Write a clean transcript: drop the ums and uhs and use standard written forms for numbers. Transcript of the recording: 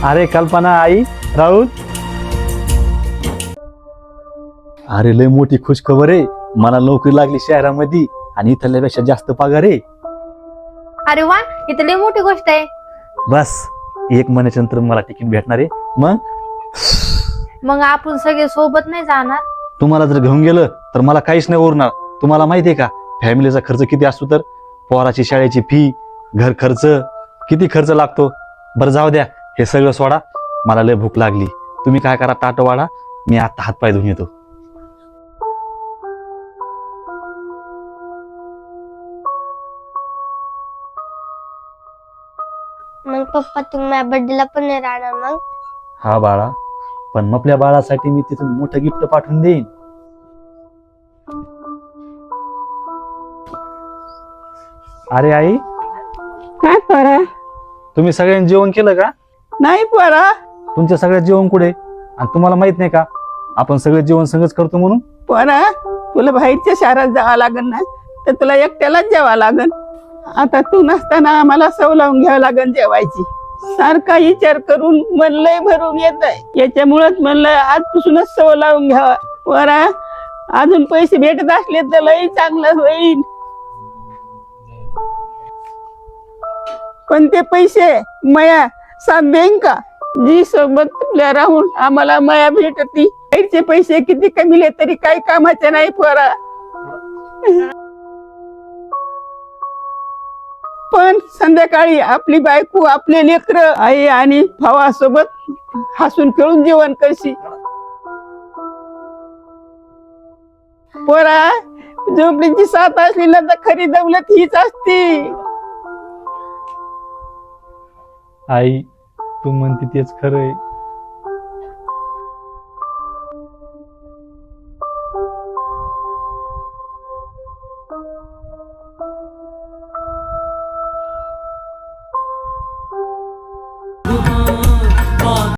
अरे कल्पना आई राहुल, अरे लय मोठी खुश खबर आहे. मला नोकरी लागली शहरामध्ये आणि इथल्यापेक्षा जास्त पगार आहे. अरे वा, इथं लई मोठी गोष्ट आहे. बस 1 महिन्यानंतर मला तिकीट भेटणार आहे. मग आपण सगळे सोबत नाही जाणार? तुम्हाला जर घेऊन गेलं तर मला काहीच नाही उरणार. तुम्हाला माहितीये का फॅमिलीचा खर्च किती असतो? तर पोराची शाळेची फी, घर खर्च, किती खर्च लागतो. बरं जाऊ द्या, हे सगळं सोडा. मला लय भूक लागली. तुम्ही काय करा, ताट वाढा, मी आता हातपाय धुवून येतो. मग पप्पा तुम्ही माझ्या बर्थडेला पण नाही राहणार मग? हा बाळा, पण आपल्या बाळासाठी मी तिथून मोठं गिफ्ट पाठवून देईन. अरे आई, काय पोरा? तुम्ही सगळ्यांनी जेवण केलं का? नाही पोरा. तुमच्या सगळ्या जेवण कुठे? आणि तुम्हाला माहित नाही का आपण सगळे जेवण संगच करतो म्हणून? पोरा, तुला बाहेरच्या शहरात जावं लागेल ना, तर तुला एकट्यालाच जेवावं लागेल. आता तू नसताना आम्हाला सव लावून घ्यावं लागेल जेवायची. सारखा विचार करून मन लय भरून येत आहे. याच्यामुळेच म्हणलं आजपासूनच सव लावून घ्यावा. पोरा, अजून पैसे भेटत असले तर लय चांगलं होईल. पण ते पैसे माया साथ देईन का? जी सोबत तुला राहून आम्हाला माया भेटती. बाहेरचे पैसे किती कमीले तरी काही कामाचे नाही पोरा. पण संध्याकाळी आपली बायको, आपले लेकर, आई आणि भावासोबत हसून खेळून जेवण करशी. पोरा, झोपडीची साथ असली ना तर खरी दौलत हीच असती. आई, तू म्हणते तेच खरंय.